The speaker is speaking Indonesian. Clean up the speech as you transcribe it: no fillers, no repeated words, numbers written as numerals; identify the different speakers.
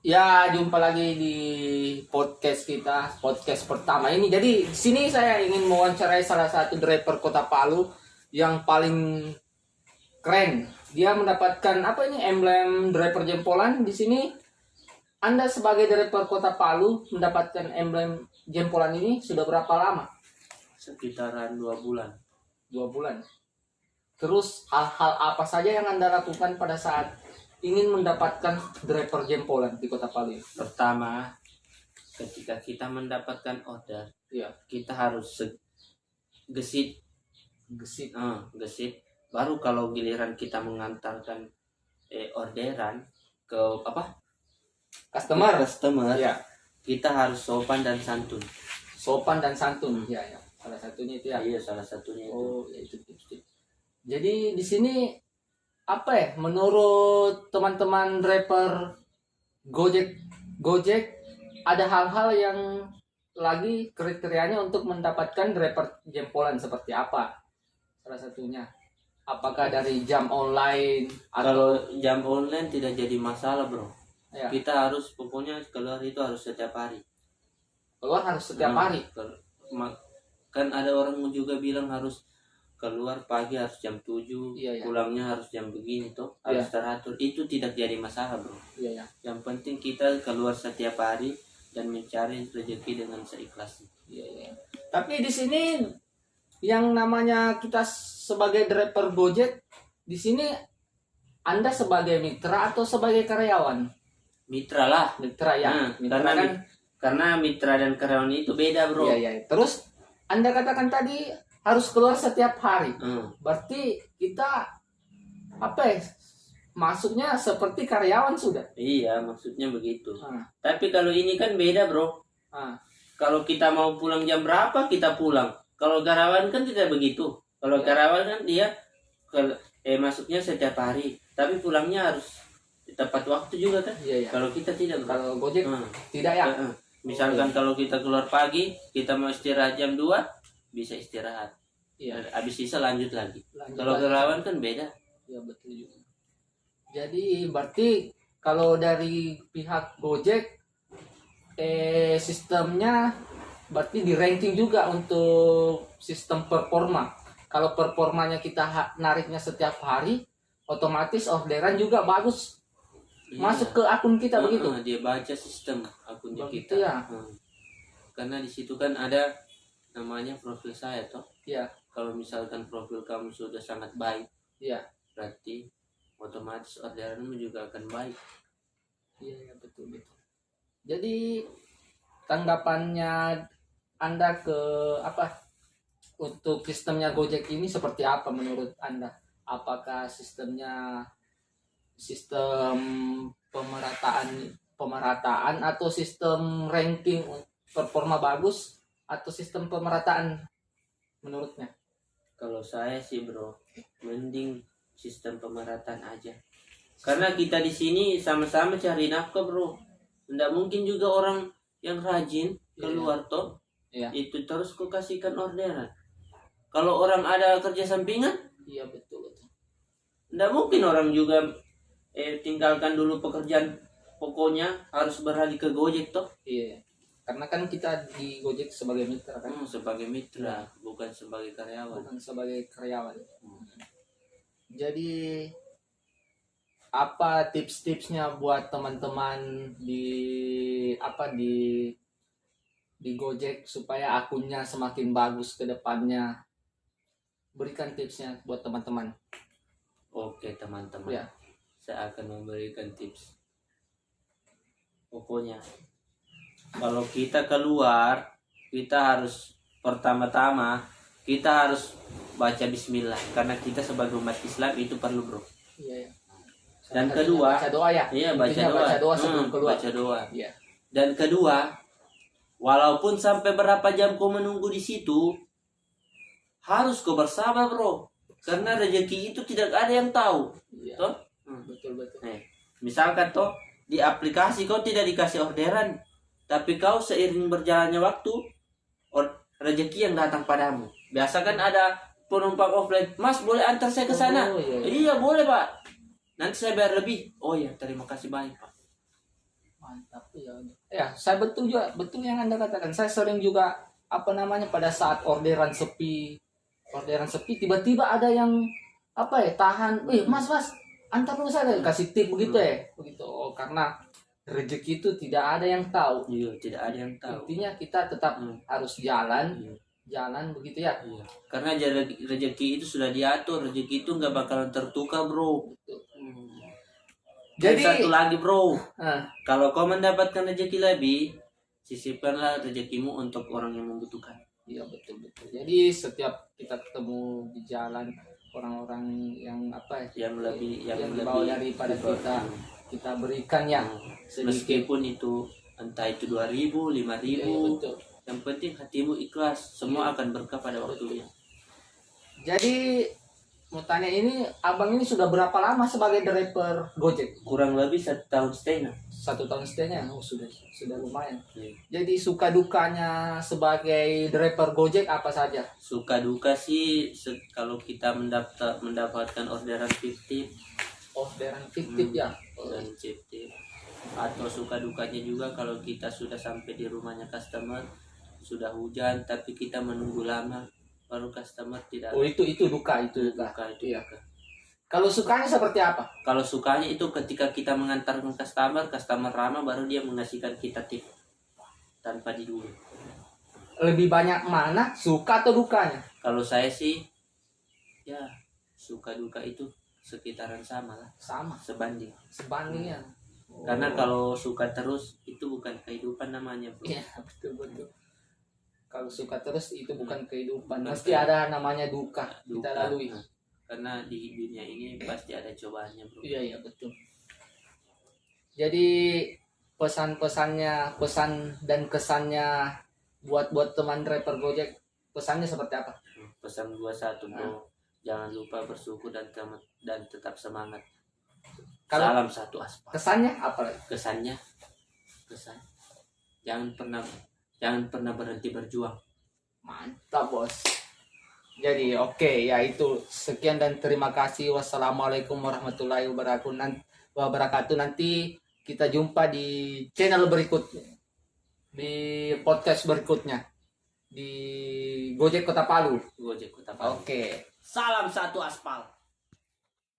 Speaker 1: Ya, jumpa lagi di podcast kita, podcast pertama ini. Jadi, di sini saya ingin mewawancarai salah satu driver Kota Palu yang paling keren. Dia mendapatkan apa ini emblem driver jempolan di sini. Anda sebagai driver Kota Palu mendapatkan emblem jempolan ini sudah berapa lama?
Speaker 2: Sekitaran 2 bulan.
Speaker 1: 2 bulan. Terus hal-hal apa saja yang Anda lakukan pada saat ingin mendapatkan driver jempolan di Kota Palu?
Speaker 2: Pertama, ketika kita mendapatkan order,
Speaker 1: Ya,
Speaker 2: kita harus gesit,
Speaker 1: gesit.
Speaker 2: gesit. Baru kalau giliran kita mengantarkan orderan ke
Speaker 1: Customer.
Speaker 2: customer,
Speaker 1: Ya.
Speaker 2: kita harus sopan dan santun.
Speaker 1: Sopan dan santun, ya, ya. Salah satunya itu ya.
Speaker 2: Iya, salah satunya itu.
Speaker 1: Oh, ya itu tips-tips. Jadi di sini apa ya? Menurut teman-teman driver Gojek ada hal-hal yang lagi kriterianya untuk mendapatkan driver jempolan seperti apa? Salah satunya, apakah dari jam online
Speaker 2: Kalau
Speaker 1: atau
Speaker 2: jam online tidak jadi masalah, bro.
Speaker 1: ya,
Speaker 2: Kita harus pokoknya keluar itu harus setiap hari.
Speaker 1: keluar harus setiap
Speaker 2: Nah,
Speaker 1: hari?
Speaker 2: kan ada orang juga bilang harus keluar pagi harus jam 7,
Speaker 1: Iya, iya.
Speaker 2: pulangnya harus jam begini tuh, harus teratur. Itu tidak jadi masalah, bro.
Speaker 1: Iya, ya.
Speaker 2: Yang penting kita keluar setiap hari dan mencari rezeki dengan seikhlasnya.
Speaker 1: Iya, iya. Tapi di sini yang namanya kita sebagai driver Gojek, di sini Anda sebagai mitra atau sebagai karyawan?
Speaker 2: Mitra lah.
Speaker 1: Mitra ya.
Speaker 2: Nah,
Speaker 1: Mitra
Speaker 2: karena
Speaker 1: kan.
Speaker 2: karena mitra dan karyawan itu beda, bro.
Speaker 1: Iya, iya. Terus Anda katakan tadi harus keluar setiap hari.
Speaker 2: Hmm.
Speaker 1: Berarti kita apa ya? Masuknya seperti karyawan sudah.
Speaker 2: Iya, maksudnya begitu.
Speaker 1: Nah,
Speaker 2: Tapi kalau ini kan beda, bro.
Speaker 1: nah,
Speaker 2: Kalau kita mau pulang jam berapa kita pulang. Kalau karyawan kan tidak begitu. Kalau
Speaker 1: Ya.
Speaker 2: karyawan kan dia masuknya setiap hari, tapi pulangnya harus tepat waktu juga kan.
Speaker 1: iya, iya.
Speaker 2: Kalau kita tidak, bro.
Speaker 1: Kalau Gojek
Speaker 2: Hmm.
Speaker 1: tidak ya.
Speaker 2: Misalkan kalau kita keluar pagi, kita mau istirahat jam 2, bisa istirahat.
Speaker 1: Iya.
Speaker 2: Habis sisa lanjut lagi.
Speaker 1: Lanjut
Speaker 2: Kalau
Speaker 1: lagi.
Speaker 2: karyawan kan beda.
Speaker 1: Ya, betul juga. Jadi berarti kalau dari pihak Gojek sistemnya berarti di ranking juga untuk sistem performa. Kalau performanya kita nariknya setiap hari, otomatis orderan juga bagus masuk ke akun kita begitu.
Speaker 2: Dia baca sistem akunnya
Speaker 1: Begitu
Speaker 2: kita.
Speaker 1: ya.
Speaker 2: Karena di situ kan ada namanya profil saya toh.
Speaker 1: Iya,
Speaker 2: Kalau misalkan profil kamu sudah sangat baik,
Speaker 1: iya.
Speaker 2: berarti otomatis orderanmu juga akan baik.
Speaker 1: Iya, ya, betul betul. Jadi tanggapannya Anda ke apa untuk sistemnya Gojek ini seperti apa menurut Anda? Apakah sistem pemerataan atau sistem ranking performa bagus atau sistem pemerataan menurutnya?
Speaker 2: Kalau saya sih, bro, mending sistem pemerataan aja. Karena kita di sini sama-sama cari nafkah, bro. Nggak mungkin juga orang yang rajin keluar toh,
Speaker 1: Iya.
Speaker 2: itu terus kau kasihkan orderan. Kalau orang ada kerja sampingan,
Speaker 1: Iya, betul betul.
Speaker 2: nggak mungkin orang juga tinggalkan dulu pekerjaan pokoknya harus beralih ke Gojek toh.
Speaker 1: Iya. Karena kan kita di Gojek sebagai mitra kan,
Speaker 2: Sebagai mitra, bukan sebagai karyawan.
Speaker 1: bukan sebagai karyawan. Jadi apa tips-tipsnya buat teman-teman di Gojek supaya akunnya semakin bagus ke depannya? Berikan tipsnya buat teman-teman.
Speaker 2: Oke, teman-teman.
Speaker 1: Ya.
Speaker 2: Saya akan memberikan tips. Pokoknya kalau kita keluar, kita harus pertama-tama kita harus baca bismillah karena kita sebagai umat Islam itu perlu, bro.
Speaker 1: Iya, ya.
Speaker 2: Dan
Speaker 1: Salah
Speaker 2: kedua,
Speaker 1: satunya baca doa ya.
Speaker 2: Iya, baca
Speaker 1: Intinya
Speaker 2: doa.
Speaker 1: baca doa sebelum keluar.
Speaker 2: Baca doa.
Speaker 1: Iya.
Speaker 2: Dan kedua, walaupun sampai berapa jam kau menunggu di situ, harus kau bersabar, bro. Karena rezeki itu tidak ada yang tahu.
Speaker 1: Iya.
Speaker 2: Toh?
Speaker 1: Betul betul.
Speaker 2: Misalkan toh di aplikasi kau tidak dikasih orderan, tapi kau seiring berjalannya waktu, rezeki yang datang padamu. Biasa kan ada penumpang offline, Mas boleh antar saya ke sana?
Speaker 1: Oh, iya, iya.
Speaker 2: Iya boleh, Pak. Nanti saya bayar lebih. Oh ya, terima kasih banyak, Pak.
Speaker 1: Mantap ya. Ya, saya betul juga, betul yang Anda katakan. Saya sering juga pada saat orderan sepi tiba-tiba ada yang tahan, Mas, antar dulu saya kasih tip begitu ya. Begitu. Oh, karena rezeki itu tidak ada yang tahu.
Speaker 2: Iya, tidak ada yang tahu.
Speaker 1: Intinya kita tetap harus jalan,
Speaker 2: Iya.
Speaker 1: jalan begitu ya.
Speaker 2: Iya. Karena rezeki itu sudah diatur, rezeki itu nggak bakalan tertukar, bro.
Speaker 1: Jadi
Speaker 2: satu lagi, bro,
Speaker 1: Nah,
Speaker 2: kalau kau mendapatkan rezeki lebih, sisipkanlah rezekimu untuk orang yang membutuhkan.
Speaker 1: iya betul. Jadi setiap kita ketemu di jalan orang-orang yang
Speaker 2: Yang lebih,
Speaker 1: yang dibawa daripada kita berikan ya sedikit.
Speaker 2: Meskipun itu entah itu 2.000, 5.000,
Speaker 1: Iya, betul.
Speaker 2: yang penting hatimu ikhlas, semua akan berkah pada waktunya.
Speaker 1: Jadi mau tanya ini, abang ini sudah berapa lama sebagai driver Gojek?
Speaker 2: Kurang lebih 1,5 tahun.
Speaker 1: 1 tahun setengah. Oh, sudah lumayan.
Speaker 2: Iya.
Speaker 1: Jadi suka dukanya sebagai driver Gojek apa saja?
Speaker 2: Suka duka sih kalau kita mendapatkan orderan fiktif
Speaker 1: Orderan fiktif ya.
Speaker 2: dan fiktif. Atau suka dukanya juga kalau kita sudah sampai di rumahnya customer, sudah hujan tapi kita menunggu lama, baru customer tidak.
Speaker 1: Oh, itu duka, itu duka.
Speaker 2: Iya.
Speaker 1: Kalau sukanya seperti apa?
Speaker 2: Kalau sukanya itu ketika kita mengantarkan customer ramah, baru dia mengasihkan kita tip tanpa didulu.
Speaker 1: Lebih banyak mana suka atau dukanya?
Speaker 2: Kalau saya sih ya suka duka itu sekitaran sama lah,
Speaker 1: Sama,
Speaker 2: sebanding.
Speaker 1: sebandingnya.
Speaker 2: Karena kalau suka terus itu bukan kehidupan namanya, bro.
Speaker 1: Iya, betul. Kalau suka terus itu bukan kehidupan.
Speaker 2: Bukan
Speaker 1: Mesti ada namanya duka kita lalui.
Speaker 2: Karena di dunia ini pasti ada cobaannya, bro.
Speaker 1: Iya, betul. Jadi pesan dan kesannya buat teman driver Gojek, pesannya seperti apa?
Speaker 2: Pesan gua satu, bro. Jangan lupa bersyukur dan tetap semangat. Salam satu aspal.
Speaker 1: Kesannya apa lagi?
Speaker 2: Kesan jangan pernah berhenti berjuang.
Speaker 1: Mantap, bos. Jadi oke, ya itu sekian dan terima kasih. Wassalamualaikum warahmatullahi wabarakatuh. Nanti kita jumpa di channel berikutnya, di podcast berikutnya di Gojek Kota Palu.
Speaker 2: Gojek Kota Palu.
Speaker 1: Oke.
Speaker 2: Salam satu aspal.